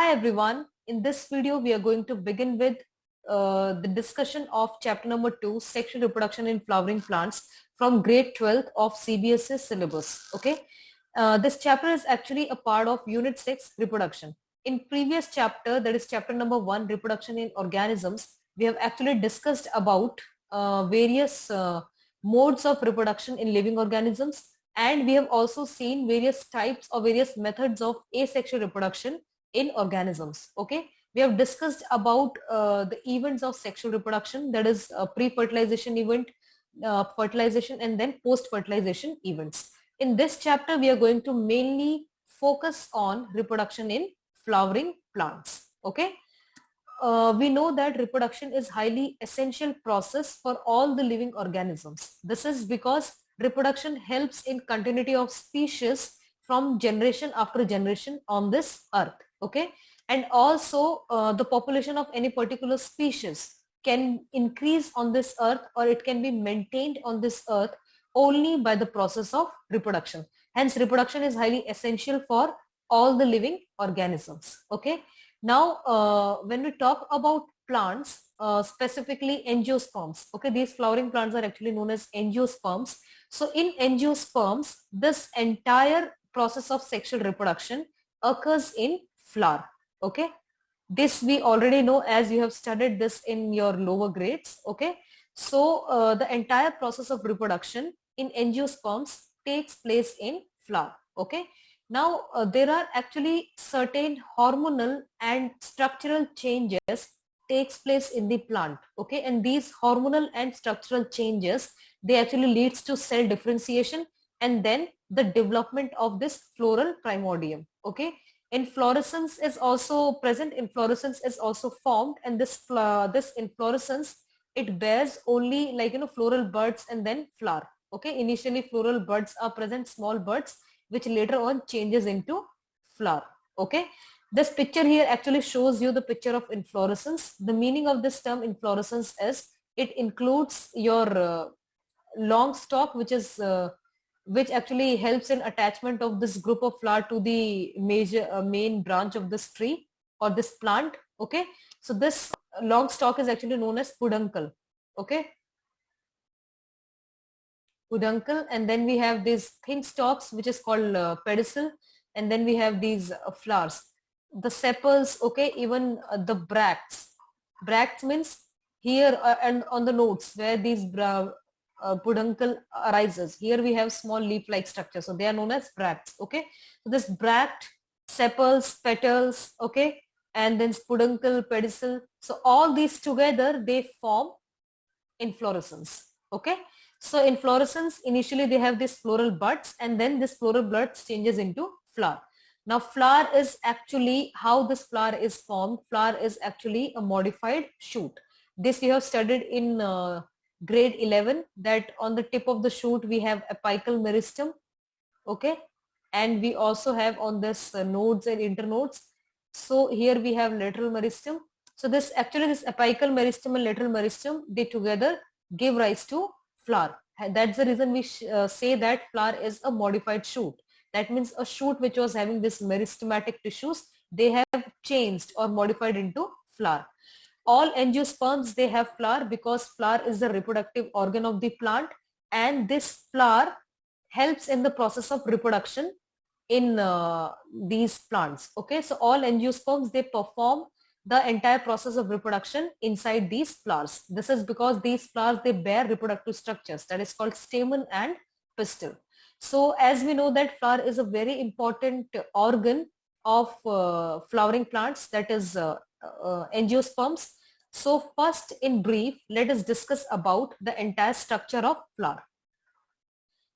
Hi everyone, in this video we are going to begin with the discussion of chapter number 2, sexual reproduction in flowering plants from grade 12th of CBSE syllabus. Okay, this chapter is actually a part of unit 6, reproduction. In previous chapter, that is chapter number 1, reproduction in organisms, we have actually discussed about various modes of reproduction in living organisms, and we have also seen various types or various methods of asexual reproduction in organisms. Okay, we have discussed about the events of sexual reproduction, that is pre-fertilization event, fertilization, and then post-fertilization events. In this chapter we are going to mainly focus on reproduction in flowering plants. Okay, we know that reproduction is highly essential process for all the living organisms. This is because reproduction helps in continuity of species from generation after generation on this earth. Okay, and also the population of any particular species can increase on this earth, or it can be maintained on this earth only by the process of reproduction. Hence reproduction is highly essential for all the living organisms. Okay, now when we talk about plants, specifically angiosperms, okay, these flowering plants are actually known as angiosperms. So in angiosperms, this entire process of sexual reproduction occurs in flower. Okay, this we already know as you have studied this in your lower grades. Okay, so the entire process of reproduction in angiosperms takes place in flower. Okay, now there are actually certain hormonal and structural changes takes place in the plant. Okay, and these hormonal and structural changes, they actually leads to cell differentiation and then the development of this floral primordium. Okay, inflorescence is also present, inflorescence is also formed, and this inflorescence, it bears only, like, floral buds and then flower. Okay, initially floral buds are present, small buds, which later on changes into flower. Okay, this picture here actually shows you the picture of inflorescence. The meaning of this term inflorescence is it includes your long stalk, which actually helps in attachment of this group of flower to the main branch of this tree or this plant. Okay, so this long stalk is actually known as peduncle. Okay, peduncle, and then we have these thin stalks which is called pedicel, and then we have these flowers, the sepals. Okay, even the bracts. Bracts means here and on the nodes where these peduncle arises, here we have small leaf-like structure, so they are known as bracts. Okay, so this bract, sepals, petals, okay, and then peduncle, pedicel, so all these together they form inflorescence. Okay, so inflorescence, initially they have these floral buds, and then this floral buds changes into flower. Now flower is actually how this flower is formed. Flower is actually a modified shoot. This we have studied in grade 11, that on the tip of the shoot we have apical meristem. Okay, and we also have on this nodes and internodes. So here we have lateral meristem. So this apical meristem and lateral meristem, they together give rise to flower. And that's the reason we say that flower is a modified shoot. That means a shoot which was having this meristematic tissues, they have changed or modified into flower. All angiosperms, they have flower because flower is the reproductive organ of the plant, and this flower helps in the process of reproduction in these plants. Okay, so all angiosperms, they perform the entire process of reproduction inside these flowers. This is because these flowers, they bear reproductive structures, that is called stamen and pistil. So as we know that flower is a very important organ of flowering plants, that is angiosperms. So first, in brief, let us discuss about the entire structure of flower.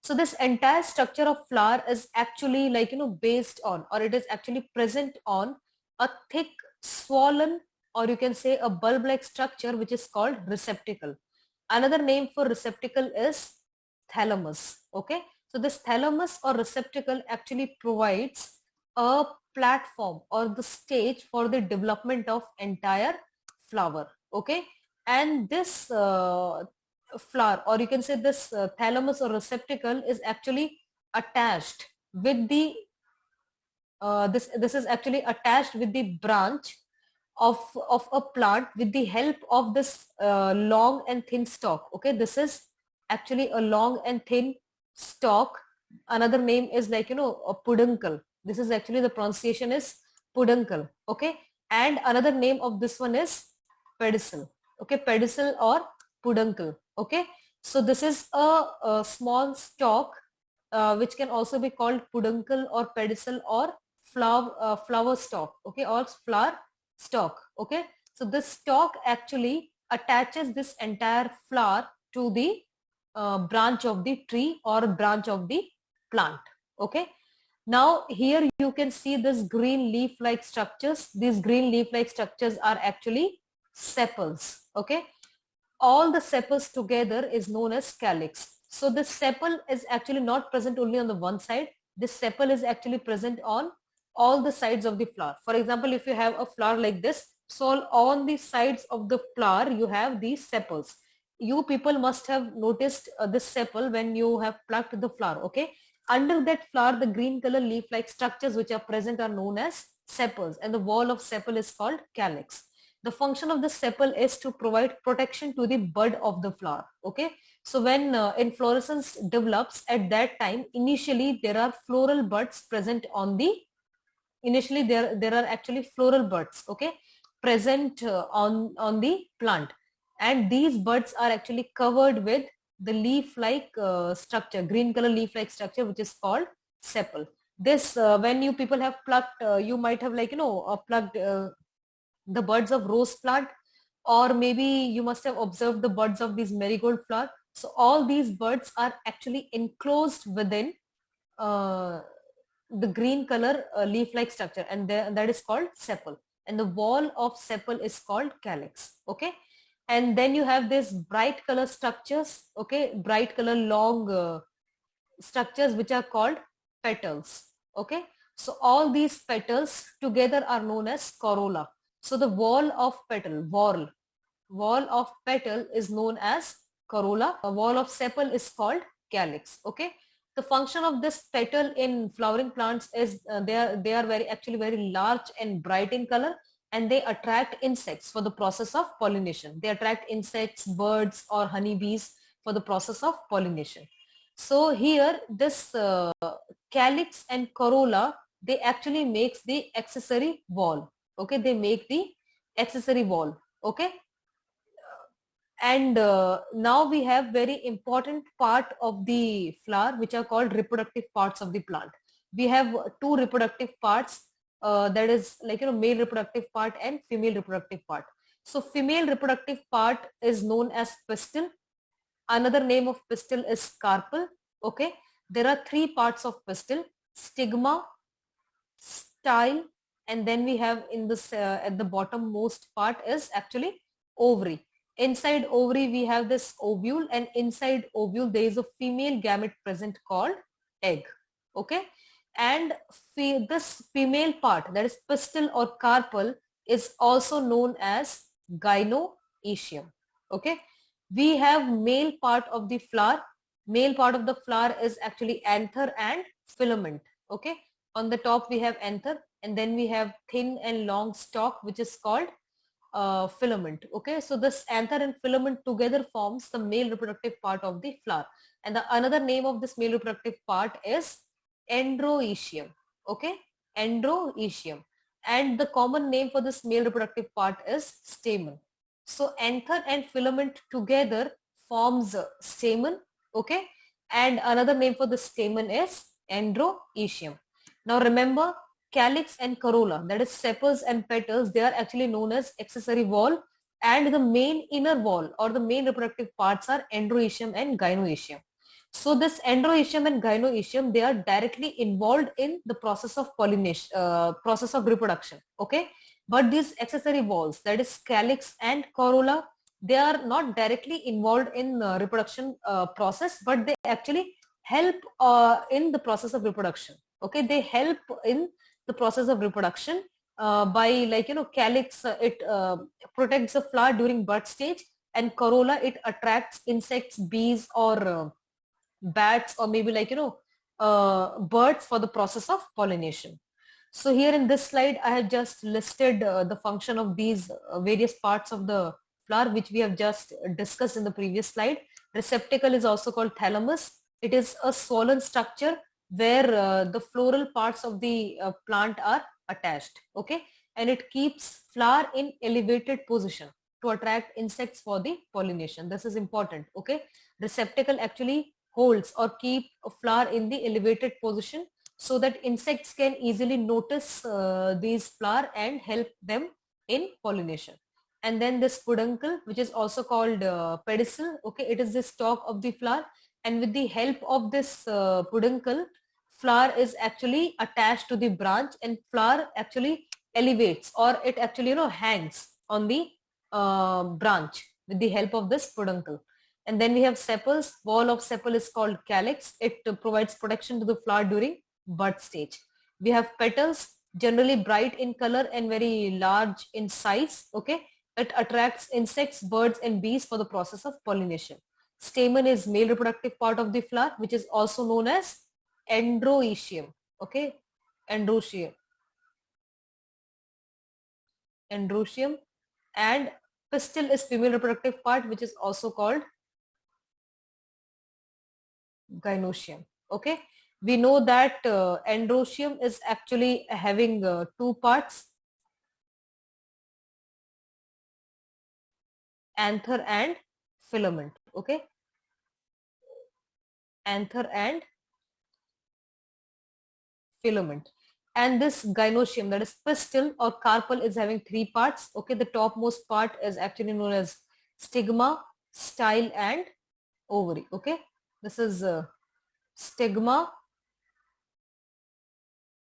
So this entire structure of flower is actually, like, based on, or it is actually present on a thick, swollen, or you can say a bulb-like structure which is called receptacle. Another name for receptacle is thalamus. Okay, so this thalamus or receptacle actually provides a platform or the stage for the development of entire flower. Okay, and this flower, or you can say this thalamus or receptacle, is actually attached with the this is actually attached with the branch of a plant with the help of this long and thin stalk. Okay, this is actually a long and thin stalk. Another name is like, a peduncle. This is actually, the pronunciation is peduncle. Okay, and another name of this one is pedicel. Okay, pedicel or peduncle. Okay, so this is a small stalk which can also be called peduncle or pedicel or flower stalk. Okay, or flower stalk. Okay, so this stalk actually attaches this entire flower to the branch of the tree or branch of the plant. Okay, now here you can see this green leaf like structures. These green leaf like structures are actually sepals. Okay, all the sepals together is known as calyx. So this sepal is actually not present only on the one side. This sepal is actually present on all the sides of the flower. For example, if you have a flower like this, so on the sides of the flower you have these sepals. You people must have noticed this sepal when you have plucked the flower. Okay, under that flower the green color leaf like structures which are present are known as sepals, and the wall of sepal is called calyx. The function of the sepal is to provide protection to the bud of the flower. Okay, so when inflorescence develops, at that time initially there are floral buds present on the, initially there are actually floral buds, okay, present on the plant, and these buds are actually covered with the leaf like structure, green color leaf like structure, which is called sepal. This when you people have plucked, you might have like, plucked the buds of rose plant, or maybe you must have observed the buds of these marigold flower. So all these buds are actually enclosed within uh, the green color leaf like structure, and that is called sepal, and the wall of sepal is called calyx. Okay, and then you have this bright color structures, okay, bright color long structures which are called petals. Okay, so all these petals together are known as corolla. So the wall of petal, wall of petal is known as corolla. A wall of sepal is called calyx. Okay, the function of this petal in flowering plants is they are very actually very large and bright in color, and they attract insects for the process of pollination. They attract insects, birds or honeybees for the process of pollination. So here this calyx and corolla, they actually makes the accessory wall. Okay, they make the accessory wall. Okay, and now we have very important part of the flower which are called reproductive parts of the plant. We have two reproductive parts, that is like, male reproductive part and female reproductive part. So female reproductive part is known as pistil. Another name of pistil is carpel. Okay, there are three parts of pistil: stigma, style, and then we have in this at the bottom most part is actually ovary. Inside ovary we have this ovule, and inside ovule there is a female gamete present called egg. Okay, and this female part, that is pistil or carpel, is also known as gynoecium. Okay, we have male part of the flower. Male part of the flower is actually anther and filament. Okay, on the top we have anther, and then we have thin and long stalk which is called filament. Okay, so this anther and filament together forms the male reproductive part of the flower, and the another name of this male reproductive part is androecium. Okay, androecium, and the common name for this male reproductive part is stamen. So anther and filament together forms stamen. Okay, and another name for the stamen is androecium. Now remember, calyx and corolla, that is sepals and petals, they are actually known as accessory wall, and the main inner wall or the main reproductive parts are androecium and gynoecium. So this androecium and gynoecium, they are directly involved in the process of pollination, process of reproduction. Okay, but these accessory walls, that is calyx and corolla, they are not directly involved in reproduction process, but they actually help in the process of reproduction. Okay, they help in the process of reproduction by, like, calyx, it protects the flower during bud stage, and corolla, it attracts insects, bees or bats, or maybe like, birds for the process of pollination. So here in this slide, I have just listed the function of these various parts of the flower, which we have just discussed in the previous slide. Receptacle is also called thalamus. It is a swollen structure where the floral parts of the plant are attached. Okay. And it keeps flower in elevated position to attract insects for the pollination. This is important. Okay. Receptacle actually holds or keep a flower in the elevated position so that insects can easily notice these flower and help them in pollination. And then this peduncle, which is also called pedicel, okay, it is the stalk of the flower, and with the help of this peduncle, flower is actually attached to the branch, and flower actually elevates, or it actually hangs on the branch with the help of this peduncle. And then we have sepals. Wall of sepal is called calyx. It provides protection to the flower during bud stage. We have petals, generally bright in color and very large in size. Okay, it attracts insects, birds and bees for the process of pollination. Stamen is male reproductive part of the flower, which is also known as androecium. Okay, androecium. Androecium. And pistil is female reproductive part, which is also called gynoecium. Okay, we know that androecium is actually having two parts, anther and filament. Okay, anther and filament. And this gynoecium, that is pistil or carpel, is having three parts. Okay, the topmost part is actually known as stigma, style and ovary. Okay, this is stigma,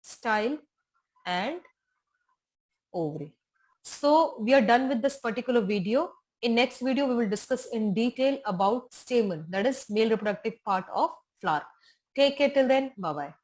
style and ovary. So we are done with this particular video. In next video, we will discuss in detail about stamen, that is male reproductive part of flower. Take care till then. Bye-bye.